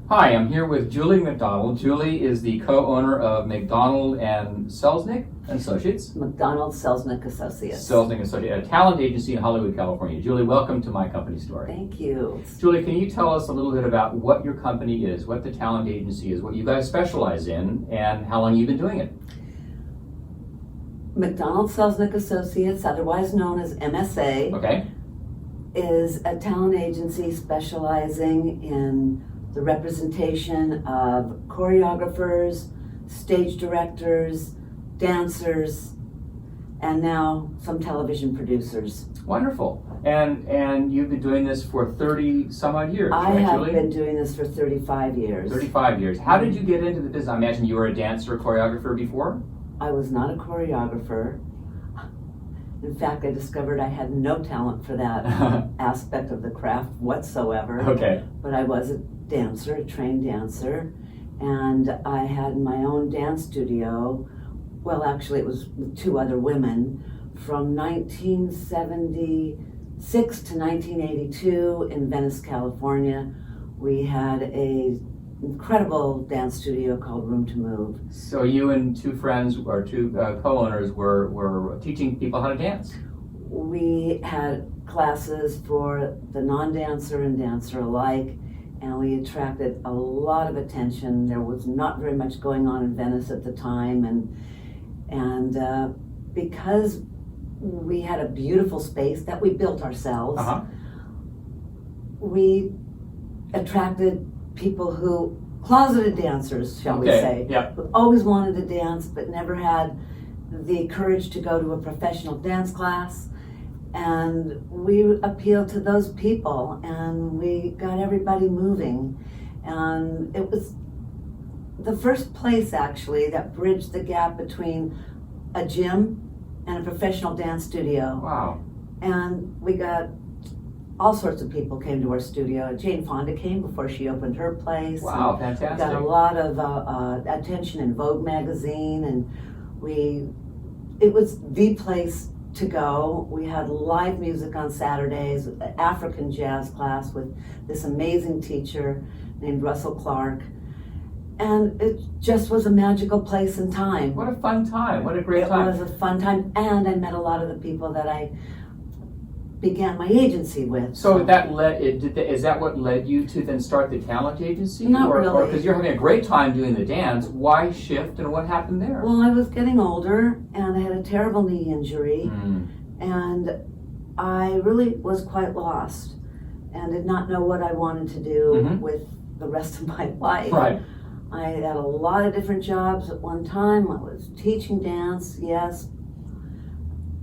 Hi, I'm here with Julie McDonald. Julie is the co-owner of McDonald and Selznick Associates. McDonald Selznick Associates. Selznick Associates, a talent agency in Hollywood, California. Julie, welcome to My Company Story. Thank you. Julie, can you tell us a little bit about what your company is, what the talent agency is, what you guys specialize in, and how long you've been doing it? McDonald Selznick Associates, otherwise known as MSA, Okay. is a talent agency specializing in the representation of choreographers, stage directors, dancers, and now some television producers. Wonderful. And you've been doing this for 30 some odd years, I right, have Julie? been doing this for 35 years. 35 years. How did you get into the business? I imagine you were a dancer or choreographer before? I was not a choreographer. In fact, I discovered I had no talent for that aspect of the craft whatsoever. Okay. But I was a dancer, a trained dancer, and I had my own dance studio. Well, actually, it was with two other women from 1976 to 1982 in Venice, California. We had a incredible dance studio called Room to Move. So you and two friends or two co-owners were teaching people how to dance. We had classes for the non-dancer and dancer alike, and we attracted a lot of attention. There was not very much going on in Venice at the time, and because we had a beautiful space that we built ourselves, we attracted people who, closeted dancers, shall we say, who always wanted to dance but never had the courage to go to a professional dance class. And we appealed to those people, and we got everybody moving. And it was the first place, actually, that bridged the gap between a gym and a professional dance studio. Wow. And we got all sorts of people came to our studio. Jane Fonda came before she opened her place. Wow, fantastic. We got a lot of attention in Vogue magazine, and it was the place to go. We had live music on Saturdays, an African jazz class with this amazing teacher named Russell Clark. And it just was a magical place and time. What a fun time. What a great time. It was a fun time, and I met a lot of the people that I began my agency with. So that is that what led you to then start the talent agency? Not really. Because you're having a great time doing the dance, why shift and what happened there? Well, I was getting older, and I had a terrible knee injury, and I really was quite lost and did not know what I wanted to do with the rest of my life. Right. I had a lot of different jobs at one time. I was teaching dance, yes.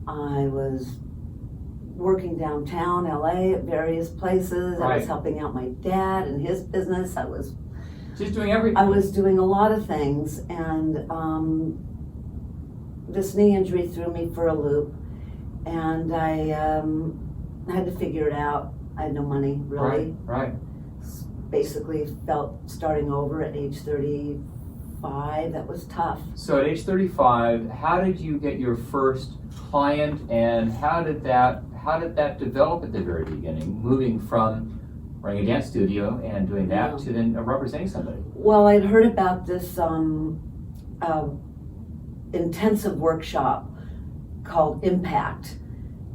I was working downtown LA at various places. Right. I was helping out my dad in his business. I was just doing everything. I was doing a lot of things, and this knee injury threw me for a loop, and I had to figure it out. I had no money, really. Right. Basically felt starting over at age 35, that was tough. So at age 35, how did you get your first client, and how did that develop at the very beginning, moving from running a dance studio and doing that to then representing somebody? Well, I'd heard about this intensive workshop called Impact,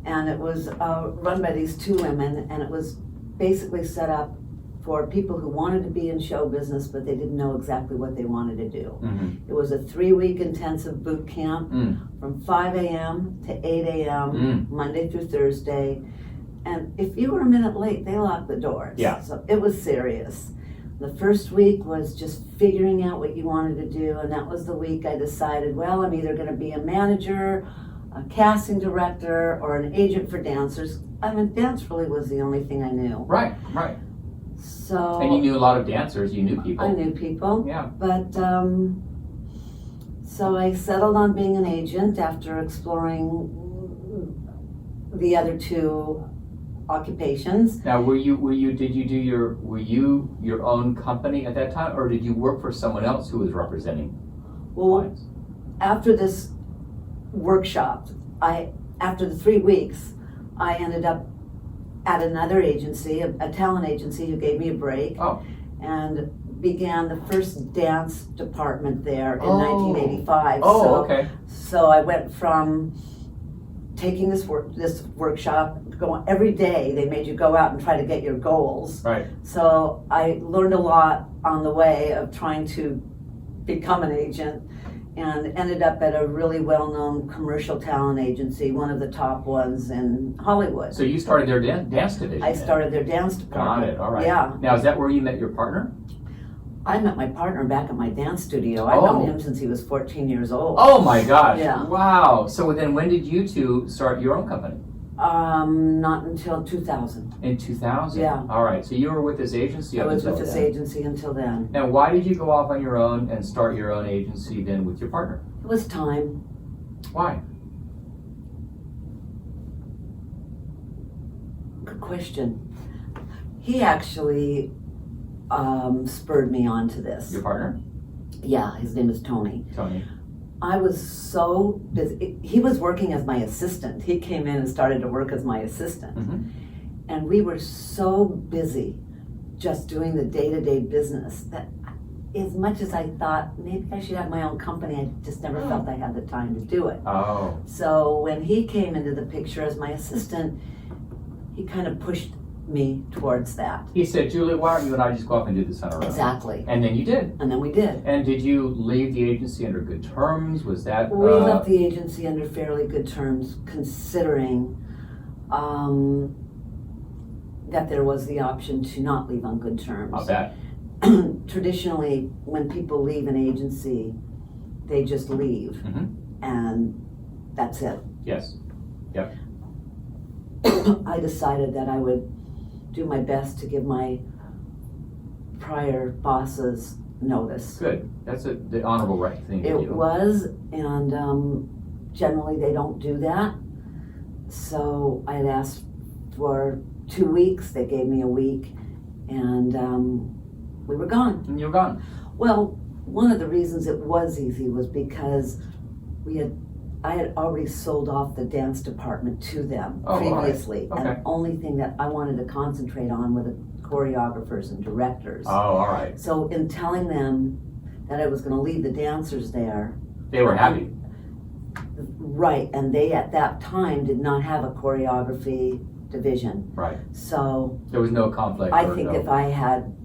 and it was run by these two women, and it was basically set up for people who wanted to be in show business, but they didn't know exactly what they wanted to do. It was a 3-week intensive boot camp from 5 a.m. to 8 a.m. Monday through Thursday. And if you were a minute late, they locked the doors. Yeah. So it was serious. The first week was just figuring out what you wanted to do, and that was the week I decided, well, I'm either going to be a manager, a casting director, or an agent for dancers. I mean, dance really was the only thing I knew. Right. So, and you knew a lot of dancers, you knew people. I knew people. Yeah. But, so I settled on being an agent after exploring the other two occupations. Now, were you your own company at that time, or did you work for someone else who was representing clients? After this workshop, after the 3 weeks, I ended up at another agency, a talent agency, who gave me a break. Oh. And began the first dance department there in 1985. Okay. So I went from taking this workshop, going every day. They made you go out and try to get your goals. Right. So I learned a lot on the way of trying to become an agent, and ended up at a really well-known commercial talent agency, one of the top ones in Hollywood. So you started their dance division? I started their dance department. Got it, all right. Yeah. Now, is that where you met your partner? I met my partner back at my dance studio. I've known him since he was 14 years old. Oh my gosh. Yeah. Wow. So then when did you two start your own company? Not until 2000. In 2000? Yeah. All right. So you were with this agency I was until with this then. agency until then. Now, why did you go off on your own and start your own agency then with your partner? It was time. Why? Good question. He actually spurred me on to this. Your partner? Yeah, his name is Tony. Tony. I was so busy. He was working as my assistant. He came in and started to work as my assistant. Mm-hmm. And we were so busy just doing the day-to-day business that as much as I thought maybe I should have my own company, I just never felt I had the time to do it. Oh. So when he came into the picture as my assistant, he kind of pushed me towards that. He said, Julie, why don't you and I just go off and do this on our own? Exactly. And then you did. And then we did. And did you leave the agency under good terms? Was that... We left the agency under fairly good terms, considering that there was the option to not leave on good terms. I'll bet. Traditionally, when people leave an agency, they just leave, Mm-hmm. and that's it. Yes. Yep. I decided that I would do my best to give my prior bosses notice. Good. That's the honorable right thing to do. It was, and generally they don't do that. So I had asked for 2 weeks. They gave me a week, and we were gone. And you're gone. Well, one of the reasons it was easy was because I had already sold off the dance department to them previously. All right. Okay. And the only thing that I wanted to concentrate on were the choreographers and directors. Oh, all right. So in telling them that I was going to leave the dancers there. They were happy. Right, and they at that time did not have a choreography division. Right. So There was no conflict. I think if I had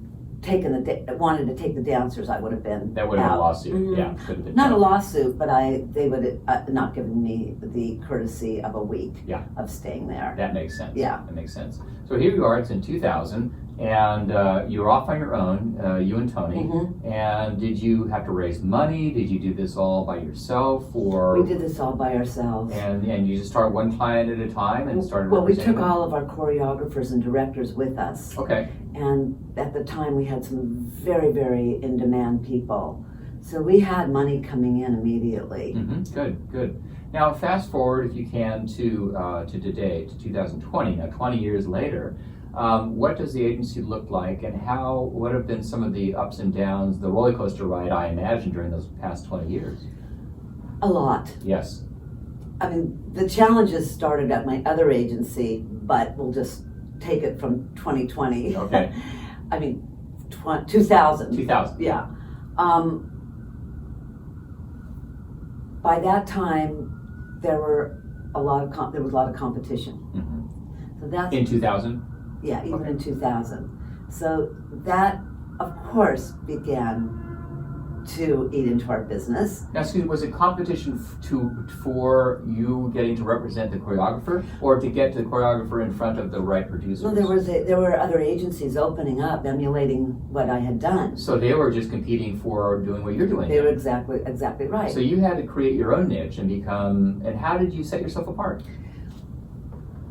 wanted to take the dancers, I would have been That would have been a out. lawsuit. Mhm. Yeah. Could have been Not a tough. lawsuit, but they would have not given me the courtesy of a week of staying there. That makes sense. Yeah. That makes sense. So here you are, it's in 2000, and you're off on your own, you and Tony. Mhm. And did you have to raise money? Did you do this all by yourself, or? We did this all by ourselves. And you just started one client at a time and started Well, we representing took them? all of our choreographers and directors with us. Okay. And at the time, we had some very, very in-demand people. So we had money coming in immediately. Mm-hmm. Good. Now, fast forward, if you can, to today, to 2020. Now, 20 years later, what does the agency look like, and what have been some of the ups and downs, the roller coaster ride, I imagine, during those past 20 years? A lot. Yes. I mean, the challenges started at my other agency, but we'll just take it from 2020. Okay. I mean, 2000. 2000. Yeah. By that time, there was a lot of competition. Mm-hmm. So that's In 2000? yeah, even Okay. in 2000. So that, of course, began to eat into our business. Now, excuse me, was it competition for you getting to represent the choreographer, or to get the choreographer in front of the right producers? No, there were other agencies opening up, emulating what I had done. So they were just competing for doing what you're doing. They were exactly right. So you had to create your own niche and how did you set yourself apart?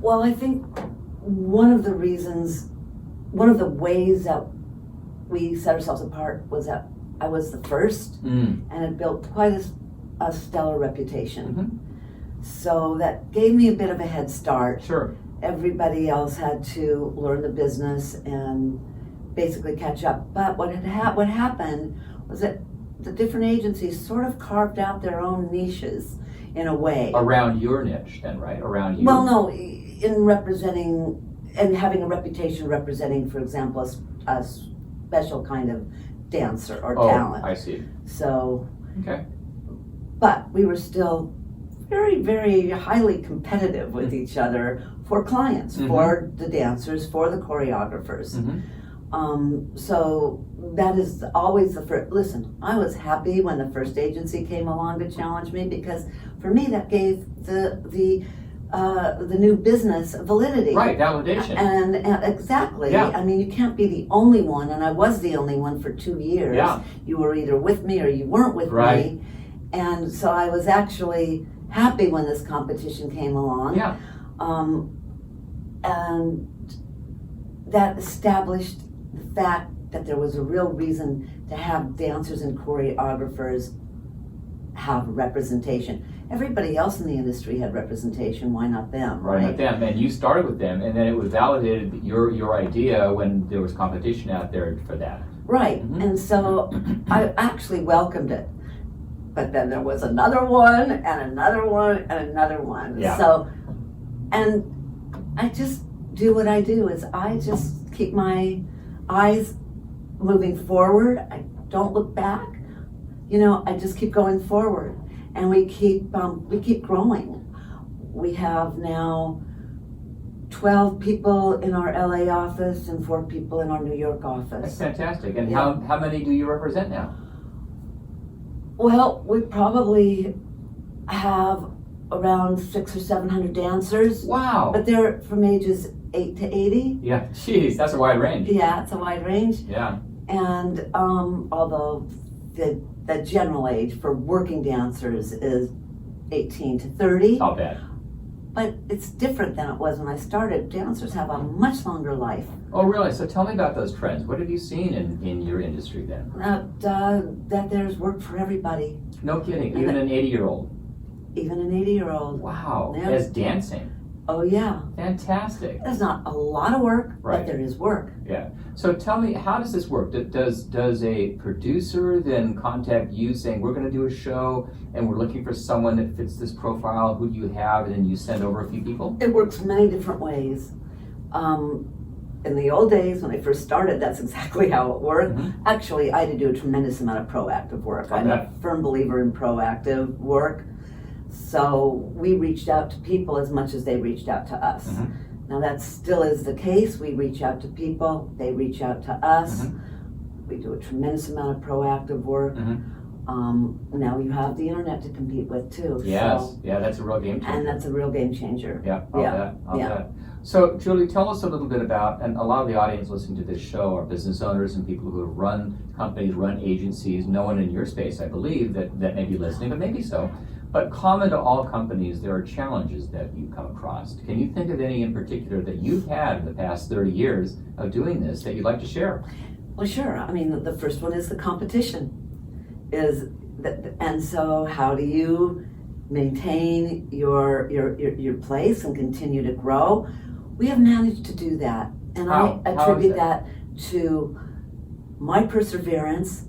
Well, I think one of the ways that we set ourselves apart was that I was the first and had built quite a stellar reputation. Mm-hmm. So that gave me a bit of a head start. Sure. Everybody else had to learn the business and basically catch up. But what happened was that the different agencies sort of carved out their own niches in a way. Around your niche then, right? Around you. Well, no, in representing and having a reputation representing, for example, a special kind of dancer or Oh, talent. I see. So, Okay. but we were still very, very highly competitive with each other for clients, for the dancers, for the choreographers. So that is always the first. Listen, I was happy when the first agency came along to challenge me, because for me that gave the new business validity. Right, validation. And exactly. Yeah. I mean, you can't be the only one, and I was the only one for 2 years. Yeah. You were either with me or you weren't with Right. me. And so I was actually happy when this competition came along. Yeah. And that established the fact that there was a real reason to have dancers and choreographers have representation. Everybody else in the industry had representation, why not them, Right, right? not them. And you started with them, and then it was validated your idea when there was competition out there for that. Right, and so I actually welcomed it. But then there was another one, and another one, and another one. Yeah. So, and I just do what I do, is I just keep my eyes moving forward. I don't look back. You know, I just keep going forward. And we keep growing. We have now 12 people in our LA office and 4 people in our New York That's office. fantastic. And Yeah. how many do you represent now? Well, we probably have around 600 or 700 dancers, Wow. but they're from ages 8 to 80. Yeah, geez, that's a wide range. Yeah, it's a wide range. Yeah. And although the general age for working dancers is 18 to 30. Not bad. But it's different than it was when I started. Dancers have a much longer life. Oh, really? So tell me about those trends. What have you seen in your industry then? That there's work for everybody, No kidding. Even an 80-year-old. even an 80-year-old. Wow. Yeah. As dancing. Oh yeah. Fantastic. There's not a lot of work, Right. but there is work. Yeah. So tell me, how does this work? Does a producer then contact you saying, we're going to do a show and we're looking for someone that fits this profile, who do you have, and then you send over a few people? It works many different ways. In the old days, when I first started, that's exactly how it worked. Actually, I had to do a tremendous amount of proactive work. I'm a firm believer in proactive work. So we reached out to people as much as they reached out to us. Now that still is the case. We reach out to people, they reach out to us. We do a tremendous amount of proactive work. Now you have the internet to compete with too. Yes, So, yeah, that's a real game changer. and that's a real game changer. Yeah, I'll bet. So, Julie, tell us a little bit about, and a lot of the audience listening to this show are business owners and people who have run companies, run agencies. No one in your space, I believe, that may be listening, but maybe so. But common to all companies, there are challenges that you come across. Can you think of any in particular that you've had in the past 30 years of doing this that you'd like to share? Well, sure. I mean, the first one is the competition. And so how do you maintain your place and continue to grow? We have managed to do that. And How? I How is attribute that? that to my perseverance,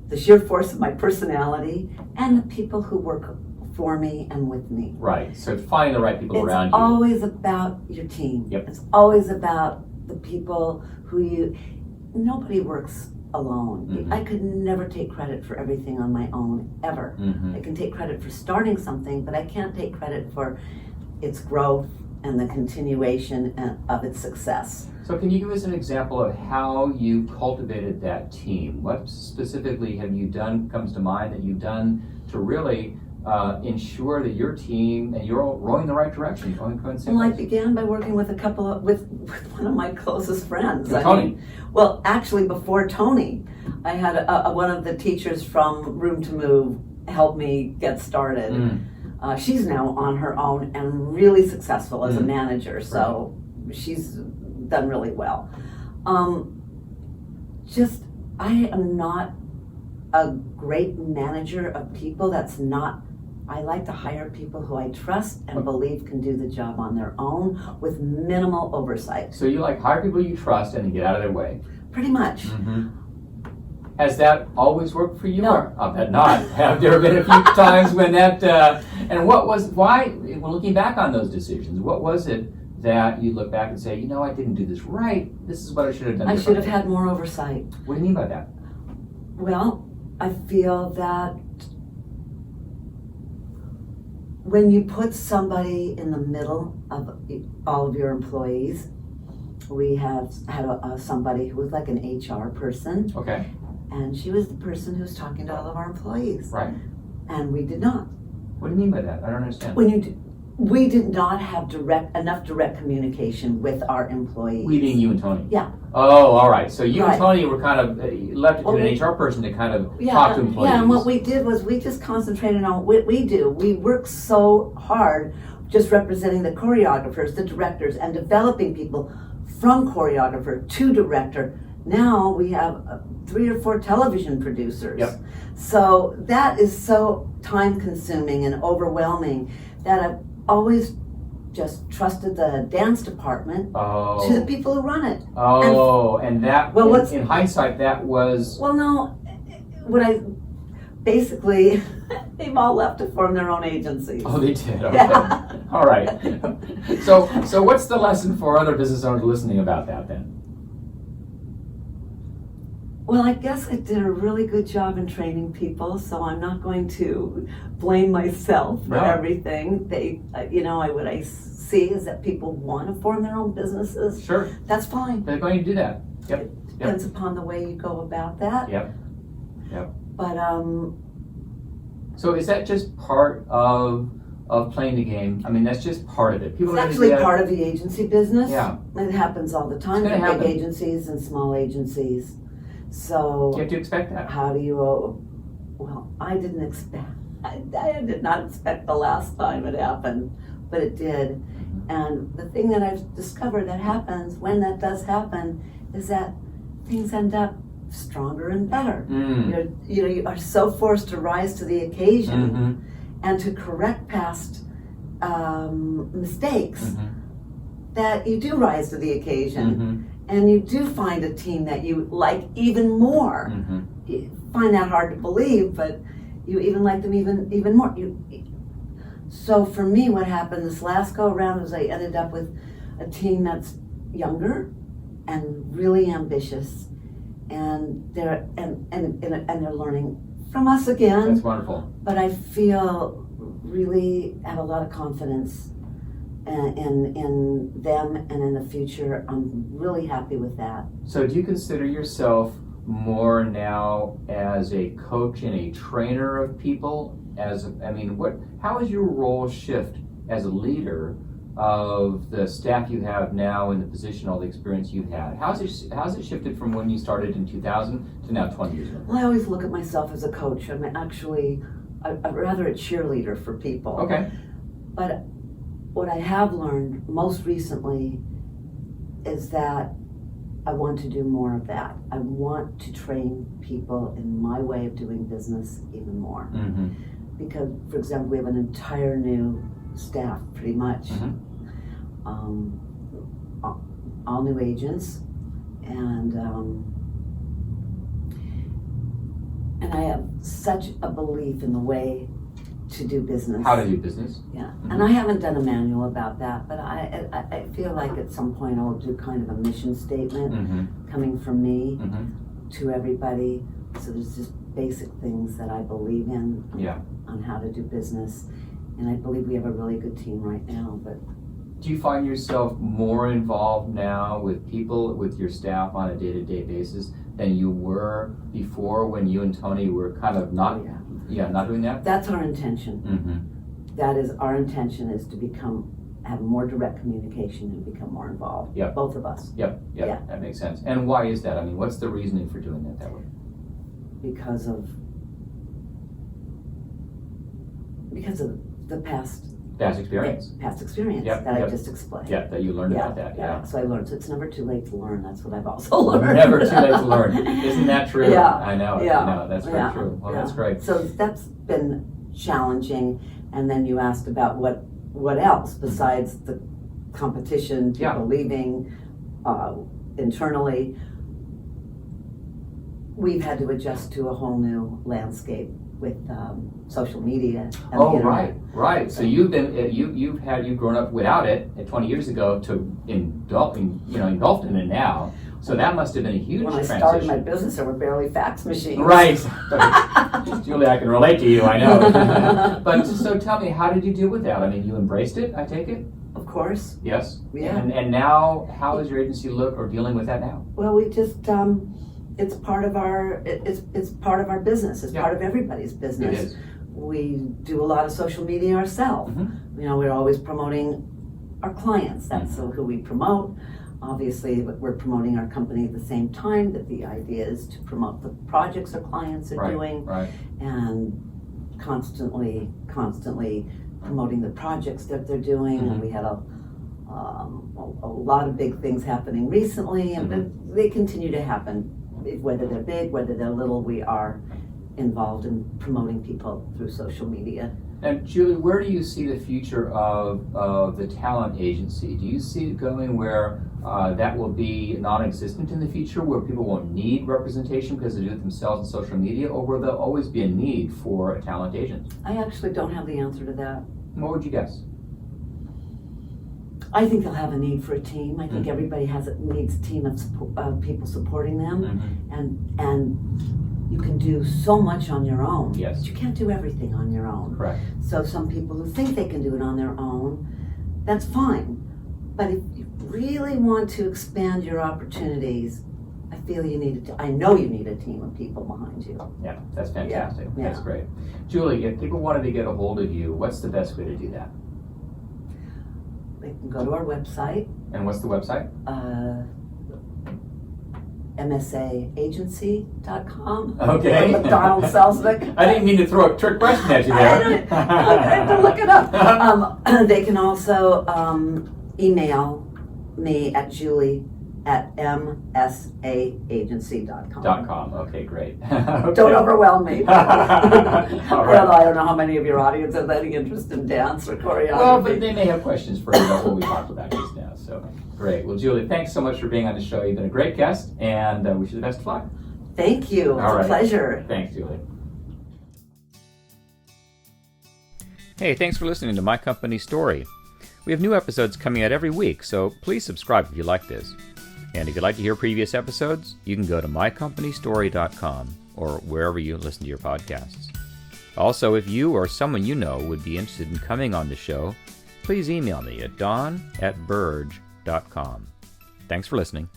the sheer force of my personality, and the people who work for me and with me. Right, so finding the right people It's around you. always about your team. Yep. It's always about the people who nobody works alone. I could never take credit for everything on my own, ever. I can take credit for starting something, but I can't take credit for its growth and the continuation of its success. So can you give us an example of how you cultivated that team? What specifically have you done, comes to mind, that you've done to really ensure that your team and you're all rowing in the right direction? Well, I began by working with with one of my closest friends. Tony. Well, actually, before Tony, I had one of the teachers from Room to Move help me get started. She's now on her own and really successful as a manager, so she's done really well. I am not a great manager of people. I like to hire people who I trust and believe can do the job on their own with minimal oversight. So you hire people you trust and get out of their way. Pretty much. Has that always worked for you? No. I bet not. Have there been a few times when that, and why, when looking back on those decisions, what was it that you look back and say, I didn't do this right, this is what I should have done I should have differently? had more oversight. What do you mean by that? Well, I feel that when you put somebody in the middle of all of your employees, we have had somebody who was like an HR person. Okay. And she was the person who was talking to all of our employees. Right. And we did not. What do you mean by that? I don't understand. We did not have enough direct communication with our employees. We being you and Tony? Yeah. Oh, all right. So you Right. and Tony were kind of left it to an HR person to kind of talk to employees. Yeah, and what we did was we just concentrated on what we do. We work so hard just representing the choreographers, the directors, and developing people from choreographer to director. Now we have 3 or 4 television producers. Yep. So that is so time consuming and overwhelming that I've always just trusted the dance department to the people who run it. Oh, and that, well, in hindsight, that was... Well, no, basically, they've all left to form their own agencies. Oh, they did, okay. Yeah. All right. So what's the lesson for other business owners listening about that then? Well, I guess I did a really good job in training people, so I'm not going to blame myself for everything. What I see is that people want to form their own businesses. Sure. That's fine. They're going to do that. Yep. It depends upon the way you go about that. Yep. But so is that just part of playing the game? I mean, that's just part of it. It's actually part of the agency business. Yeah. It happens all the time in big agencies and small agencies. So you have to expect that. How do you? Well, I didn't expect. I did not expect the last time it happened, but it did. And the thing that I've discovered that happens when that does happen is that things end up stronger and better. You are so forced to rise to the occasion and to correct past mistakes that you do rise to the occasion. And you do find a team that you like even more. You find that hard to believe, but you even like them even more. So for me, what happened this last go around was I ended up with a team that's younger and really ambitious, and they're learning from us again. That's wonderful. But I feel really have a lot of confidence in them and in the future. I'm really happy with that. So do you consider yourself more now as a coach and a trainer of people? How has your role shift as a leader of the staff you have now in the position, all the experience you've had? How's it shifted from when you started in 2000 to now 20 years ago? Well, I always look at myself as a coach. I'm actually rather a cheerleader for people. Okay. But what I have learned most recently is that I want to do more of that. I want to train people in my way of doing business even more. Because, for example, we have an entire new staff, pretty much. All new agents. And I have such a belief in the way to do business. How to do business. Yeah, and I haven't done a manual about that, but I feel like at some point I'll do kind of a mission statement coming from me to everybody. So there's just basic things that I believe in on how to do business, and I believe we have a really good team right now. But do you find yourself more involved now with people, with your staff on a day-to-day basis than you were before when you and Tony were kind of not doing that? That's our intention. That is our intention, is to have more direct communication and become more involved. Both of us. Yep. That makes sense. And why is that? I mean, what's the reasoning for doing that way? Because of the past experience. I just explained. Yeah, that you learned about that. So I learned. So it's never too late to learn. That's what I've also learned. Never too late to learn. Isn't that true? Yeah. I know. That's very true. Well, that's great. So that's been challenging. And then you asked about what else besides the competition, people leaving internally. We've had to adjust to a whole new landscape with social media. And the internet. Right. So you've grown up without it 20 years ago to engulfed in it now. So that must have been a huge When transition. I started my business, there were barely fax machines. Right. Julie, I can relate to you, I know. But so tell me, how did you deal with that? I mean, you embraced it, I take it? Of course. Yes? Yeah. And now, how does your agency look or dealing with that now? Well, we just, it's part of our, it's part of our business. It's part of everybody's business. It is. We do a lot of social media ourselves. Mm-hmm. You know, we're always promoting our clients. That's who we promote. Obviously, we're promoting our company at the same time, that the idea is to promote the projects our clients are doing, and constantly promoting the projects that they're doing. And we had a lot of big things happening recently, and they continue to happen. Whether they're big, whether they're little, we are involved in promoting people through social media. And Julie, where do you see the future of the talent agency? Do you see it going where that will be non-existent in the future, where people won't need representation because they do it themselves on social media, or will there always be a need for a talent agent? I actually don't have the answer to that. What would you guess? I think they'll have a need for a team. I think everybody needs a team of people supporting them, and you can do so much on your own. Yes. But you can't do everything on your own. Correct. So some people who think they can do it on their own, that's fine. But if you really want to expand your opportunities, I feel you need I know you need a team of people behind you. Yeah, that's fantastic. Yeah. That's great. Julie, if people wanted to get a hold of you, what's the best way to do that? They can go to our website. And what's the website? MSAagency.com. Okay. McDonald Selznick. I didn't mean to throw a trick question at you there. I have to look it up. They can also email me at julie@msaagency.com. Okay, great. Okay. Don't overwhelm me. All right. Well, I don't know how many of your audience have any interest in dance or choreography. Well, but they may have questions for you about what we talked about just now. So great. Well, Julie, thanks so much for being on the show. You've been a great guest, and wish you the best of luck. Thank you. It's a pleasure. Thanks, Julie. Hey, thanks for listening to My Company Story. We have new episodes coming out every week, so please subscribe if you like this. And if you'd like to hear previous episodes, you can go to mycompanystory.com or wherever you listen to your podcasts. Also, if you or someone you know would be interested in coming on the show, please email me at don@burge.com. Thanks for listening.